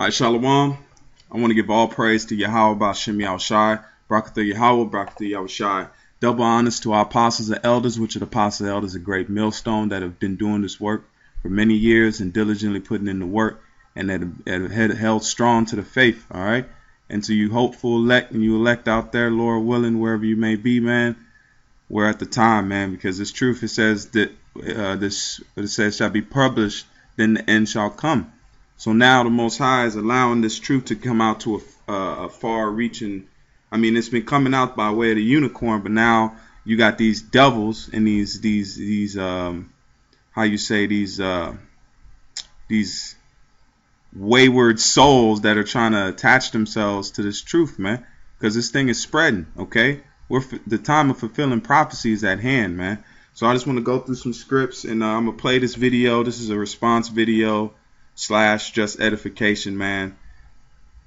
All right, Shalom. I want to give all praise to Yahweh Ba'Shem Yahushai, Barakatha Yahweh, Barakatha Yahushai. Double honors to our apostles and elders, which are the apostles and elders, a great millstone that have been doing this work for many years and diligently putting in the work, and that have held strong to the faith. All right. And to you hopeful elect and you elect out there, Lord willing, wherever you may be, man, we're at the time, man, because it's truth. It says that it says shall be published, then the end shall come. So now the Most High is allowing this truth to come out to a far-reaching. I mean, it's been coming out by way of the unicorn, but now you got these devils and these how you say these wayward souls that are trying to attach themselves to this truth, man, because this thing is spreading. Okay, the time of fulfilling prophecy is at hand, man. So I just want to go through some scripts, and I'm gonna play this video. This is a response video / just edification, man.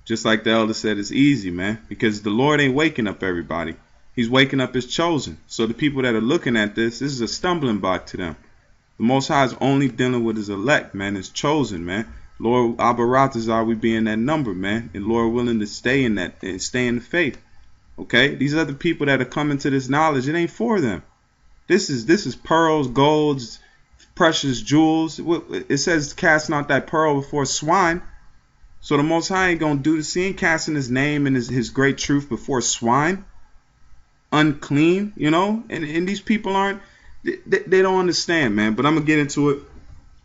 Just like the elder said, it's easy, man, because the Lord ain't waking up everybody. He's waking up his chosen. So the people that are looking at this is a stumbling block to them. The Most High is only dealing with his elect, man, his chosen, man. Lord Abaratazar, we be in that number, man, and Lord willing to stay in that and stay in the faith. Okay, these other people that are coming to this knowledge, it ain't for them. This is pearls, golds, precious jewels. It says cast not thy pearl before swine. So the Most High ain't gonna do this. He ain't casting his name and his great truth before swine, unclean, you know. And these people aren't. They don't understand, man. But I'm gonna get into it.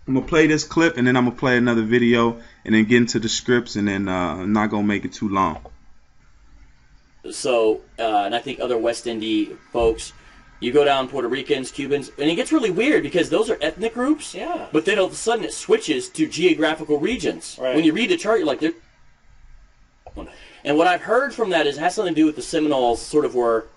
I'm gonna play this clip, and then I'm gonna play another video, and then get into the scripts, and then I'm not gonna make it too long. So, and I think other West Indian folks, you go down Puerto Ricans, Cubans, and it gets really weird because those are ethnic groups. Yeah. But then all of a sudden it switches to geographical regions. Right. When you read the chart, you're like, and what I've heard from that is it has something to do with the Seminoles sort of were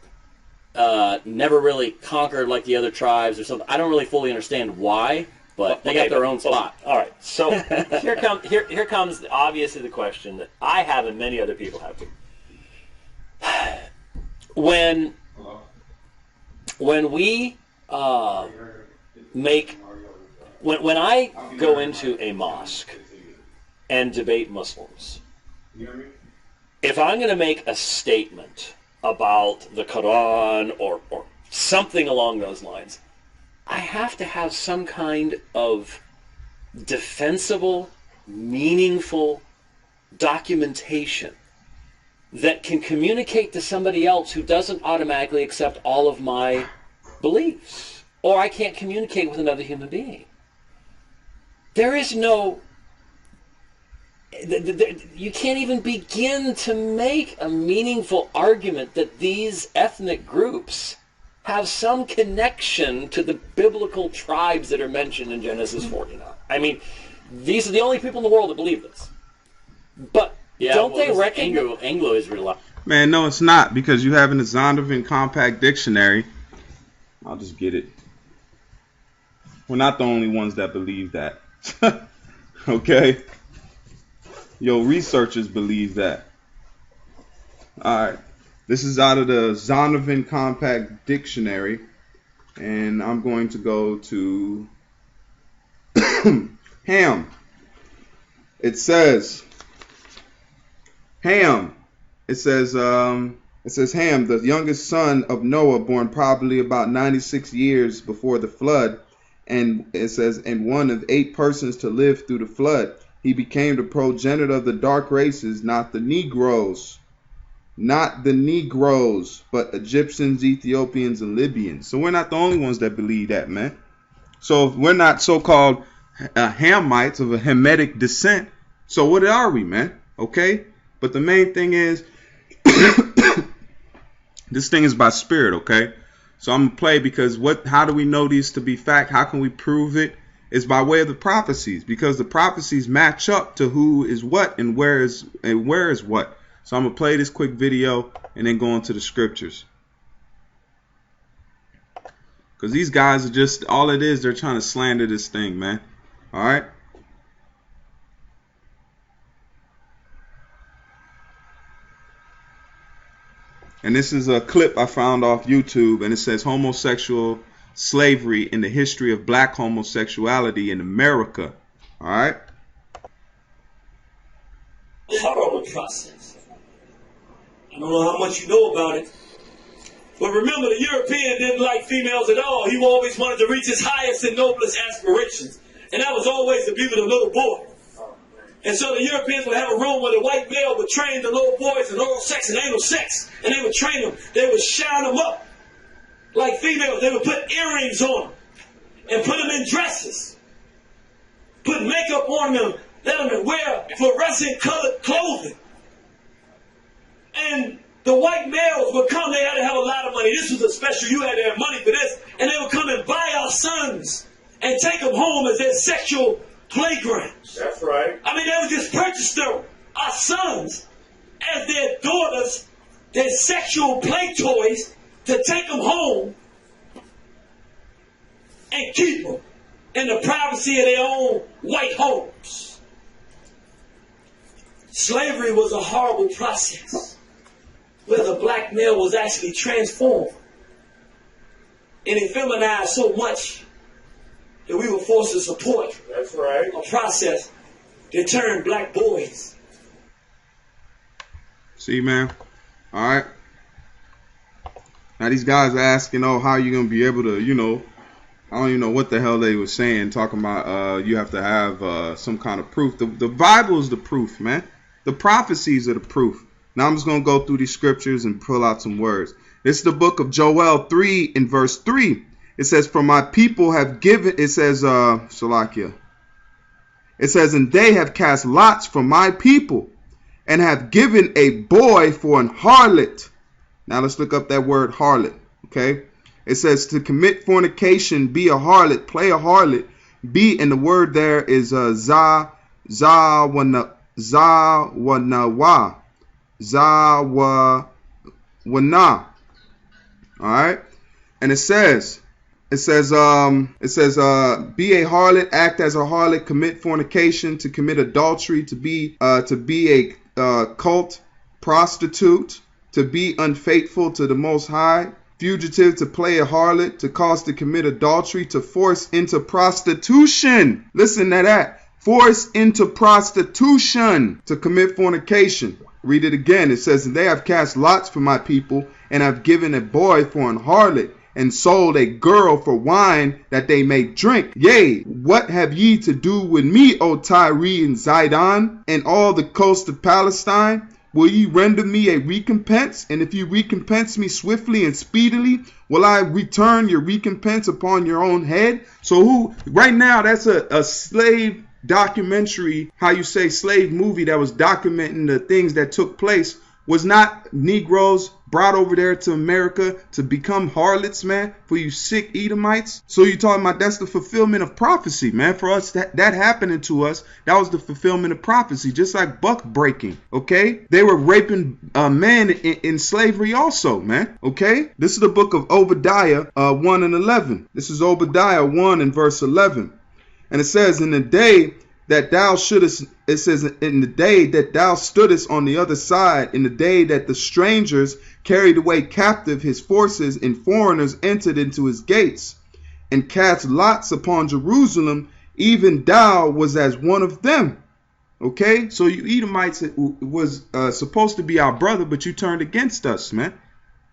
never really conquered like the other tribes or something. I don't really fully understand why, but they got their own spot. All right. So here comes obviously the question that I have and many other people have too. When we when I go into a mosque and debate Muslims, if I'm going to make a statement about the Quran or something along those lines, I have to have some kind of defensible, meaningful documentation that can communicate to somebody else who doesn't automatically accept all of my beliefs. Or I can't communicate with another human being. There is no... You can't even begin to make a meaningful argument that these ethnic groups have some connection to the biblical tribes that are mentioned in Genesis 49. I mean, these are the only people in the world that believe this. But yeah, don't they reckon Anglo-Israelite? Man, no, it's not, because you have in the Zondervan Compact Dictionary. I'll just get it. We're not the only ones that believe that. Okay? Yo, researchers believe that. Alright. This is out of the Zondervan Compact Dictionary. And I'm going to go to Ham. It says Ham. It says Ham, the youngest son of Noah, born probably about 96 years before the flood, and it says, and one of 8 persons to live through the flood. He became the progenitor of the dark races, not the Negroes, but Egyptians, Ethiopians, and Libyans. So we're not the only ones that believe that, man. So if we're not so-called Hamites of a Hamitic descent, so what are we, man? Okay? But the main thing is, this thing is by spirit, okay? So I'm going to play because how do we know these to be fact? How can we prove it? It's by way of the prophecies, because the prophecies match up to who is what and where is what. So I'm going to play this quick video and then go into the scriptures. Because these guys are just, all it is, they're trying to slander this thing, man. All right? And this is a clip I found off YouTube, and it says homosexual slavery in the history of black homosexuality in America. All right. horrible process. I don't know how much you know about it. But remember, the European didn't like females at all. He always wanted to reach his highest and noblest aspirations. And that was always to be with a little boy. And so the Europeans would have a room where the white male would train the little boys in oral sex and anal sex. And they would train them. They would shine them up like females. They would put earrings on them and put them in dresses. Put makeup on them. Let them wear fluorescent colored clothing. And the white males would come. They had to have a lot of money. This was a special. You had to have money for this. And they would come and buy our sons and take them home as their sexual playgrounds. That's right. I mean, they would just purchase our sons as their daughters, their sexual play toys, to take them home and keep them in the privacy of their own white homes. Slavery was a horrible process where the black male was actually transformed and effeminized so much that we were forced to support That's right. a process that turned black boys. See, man. All right. Now these guys are asking, oh, how are you going to be able to, I don't even know what the hell they were saying, talking about you have to have some kind of proof. The Bible is the proof, man. The prophecies are the proof. Now I'm just going to go through these scriptures and pull out some words. This is the book of Joel 3 in verse 3. It says, for my people have given, it says, Salakia. It says, and they have cast lots for my people and have given a boy for an harlot. Now let's look up that word harlot. Okay. It says to commit fornication, be a harlot, play a harlot, be, and the word there is zawanawa. Zawana. All right. And it says, be a harlot, act as a harlot, commit fornication, to commit adultery, to be a cult prostitute, to be unfaithful to the Most High, fugitive, to play a harlot, to cause to commit adultery, to force into prostitution. Listen to that. Force into prostitution, to commit fornication. Read it again. It says, and they have cast lots for my people, and have given a boy for an harlot, and sold a girl for wine that they may drink. Yea, what have ye to do with me, O Tyre and Zidon, and all the coast of Palestine? Will ye render me a recompense? And if you recompense me swiftly and speedily, will I return your recompense upon your own head? So right now, that's a slave documentary, how you say slave movie that was documenting the things that took place. Was not Negroes brought over there to America to become harlots, man, for you sick Edomites? So you talking about that's the fulfillment of prophecy, man. For us, that happening to us, that was the fulfillment of prophecy, just like buck breaking, okay? They were raping men in slavery also, man, okay? This is the book of Obadiah 1 and 11. This is Obadiah 1 and verse 11. And it says, in the day that thou shouldest, it says, in the day that thou stoodest on the other side, in the day that the strangers carried away captive his forces, and foreigners entered into his gates, and cast lots upon Jerusalem, even thou was as one of them. Okay, so you Edomites was supposed to be our brother, but you turned against us, man.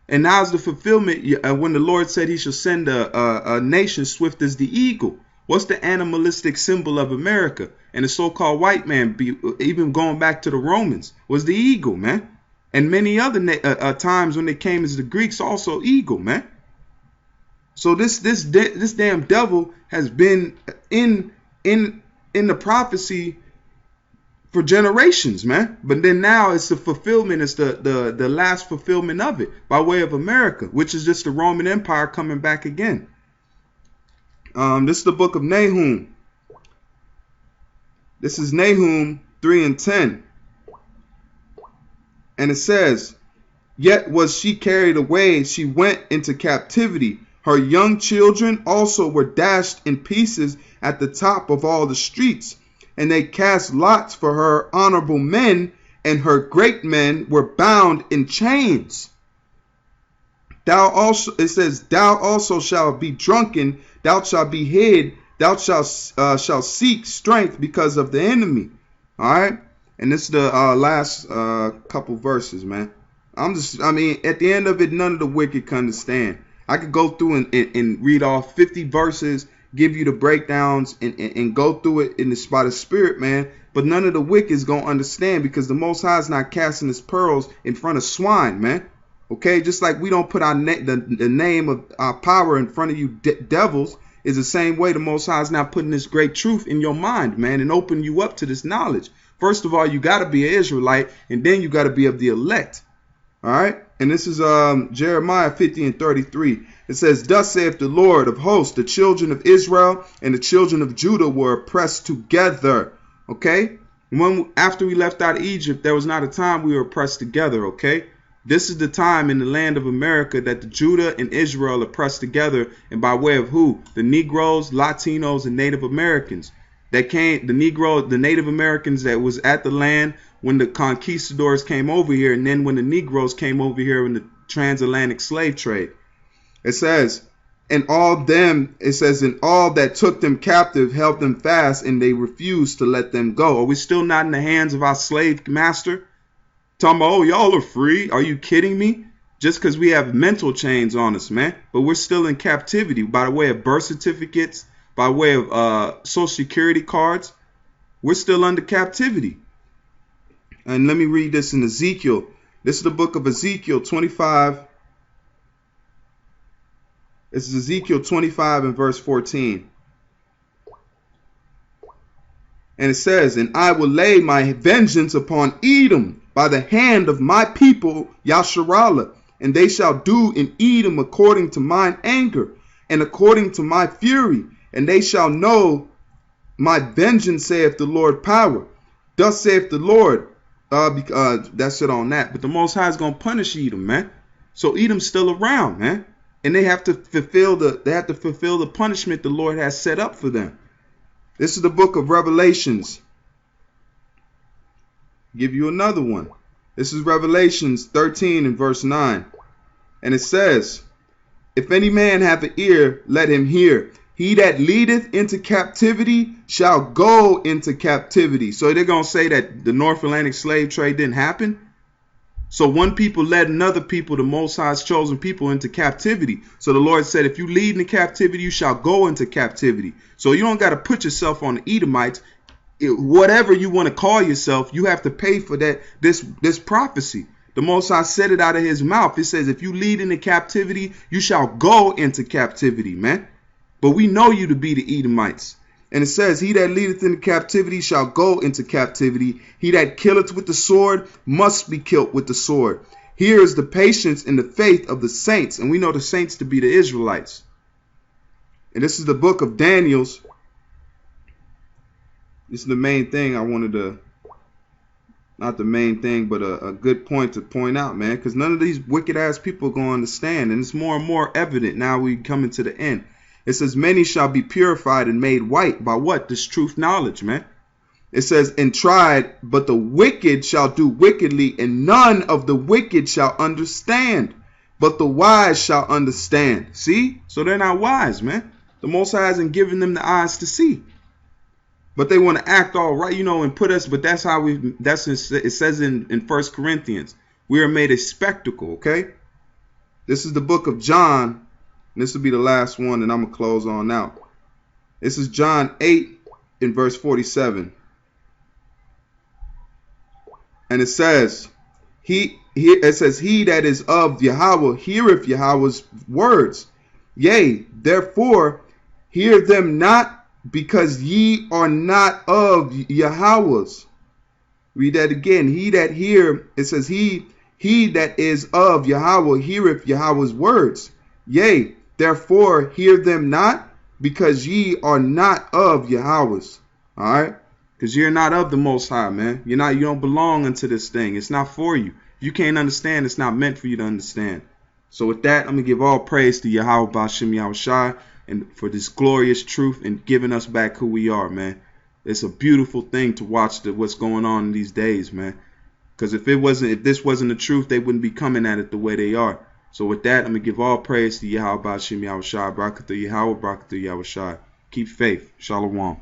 And now's the fulfillment when the Lord said he shall send a nation swift as the eagle. What's the animalistic symbol of America? And the so-called white man, even going back to the Romans, was the eagle, man. And many other times when they came as the Greeks, also eagle, man. So this damn devil has been in the prophecy for generations, man. But then now it's the fulfillment, it's the last fulfillment of it by way of America, which is just the Roman Empire coming back again. This is the book of Nahum. This is Nahum 3 and 10. And it says, yet was she carried away, she went into captivity. Her young children also were dashed in pieces at the top of all the streets. And they cast lots for her honorable men, and her great men were bound in chains. Thou also, it says, thou also shalt be drunken, thou shalt be hid, thou shalt seek strength because of the enemy. All right. And this is the last couple verses, man. At the end of it, none of the wicked can understand. I could go through and read off 50 verses, give you the breakdowns, and go through it in the spot of spirit, man. But none of the wicked is going to understand, because the Most High is not casting his pearls in front of swine, man. Okay, just like we don't put our the name of our power in front of you devils, is the same way the Most High is not putting this great truth in your mind, man, and opening you up to this knowledge. First of all, you got to be an Israelite, and then you got to be of the elect. All right, and this is Jeremiah 50:33. It says, "Thus saith the Lord of hosts, the children of Israel and the children of Judah were oppressed together." Okay, after we left out of Egypt, there was not a time we were oppressed together. Okay, this is the time in the land of America that the Judah and Israel are oppressed together, and by way of who? The Negroes, Latinos, and Native Americans. That came, the Native Americans that was at the land when the conquistadors came over here, and then when the Negroes came over here in the transatlantic slave trade. It says, and all that took them captive held them fast, and they refused to let them go. Are we still not in the hands of our slave master? Talking about, oh, y'all are free. Are you kidding me? Just because we have mental chains on us, man. But we're still in captivity by the way of birth certificates, by way of social security cards. We're still under captivity. And let me read this in Ezekiel. This is the book of Ezekiel 25. This is Ezekiel 25 and verse 14. And it says, "And I will lay my vengeance upon Edom by the hand of my people Yasharallah, and they shall do in Edom according to mine anger and according to my fury, and they shall know my vengeance, saith the Lord power. Thus saith the Lord." That's it on that. But the Most High is going to punish Edom, man. So Edom's still around, man. And they have to fulfill the punishment the Lord has set up for them. This is the book of Revelations. Give you another one. This is Revelations 13 and verse 9. And it says, "If any man have an ear, let him hear. He that leadeth into captivity shall go into captivity." So they're going to say that the North Atlantic slave trade didn't happen. So one people led another people, the Most High's chosen people, into captivity. So the Lord said, if you lead into captivity, you shall go into captivity. So you don't got to put yourself on the Edomites. Whatever you want to call yourself, you have to pay for that. This prophecy. The Most High said it out of his mouth. It says, if you lead into captivity, you shall go into captivity, man. But we know you to be the Edomites. And it says, he that leadeth into captivity shall go into captivity. He that killeth with the sword must be killed with the sword. Here is the patience and the faith of the saints. And we know the saints to be the Israelites. And this is the book of Daniel's. This is the main thing I wanted to, not the main thing, but a good point to point out, man. Because none of these wicked ass people are going to understand. And it's more and more evident now we coming to the end. It says, many shall be purified and made white by what? This truth knowledge, man. It says, and tried, but the wicked shall do wickedly, and none of the wicked shall understand, but the wise shall understand. See? So they're not wise, man. The Most High hasn't given them the eyes to see. But they want to act all right, you know, and put us, but that's how it says in 1 Corinthians, we are made a spectacle, okay? This is the book of John. This will be the last one, and I'm going to close on out. This is John 8 in verse 47. And it says, he that is of Yahweh heareth Yahweh's words. Yea, therefore hear them not, because ye are not of Yahweh's. Read that again. He that hear, it says, he that is of Yahweh heareth Yahweh's words. Yea, therefore hear them not, because ye are not of Yahweh's. All right? Because you're not of the Most High, man. You don't belong unto this thing. It's not for you. You can't understand. It's not meant for you to understand. So with that, I'm going to give all praise to Yahweh Ba'Shem Yahushai and for this glorious truth and giving us back who we are, man. It's a beautiful thing to watch what's going on in these days, man. Because if this wasn't the truth, they wouldn't be coming at it the way they are. So with that, I'm going to give all praise to Yahweh Ba'Shem Yahushai. Barakatuh Yahweh, Barakatuh Yahushai. Keep faith. Shalom.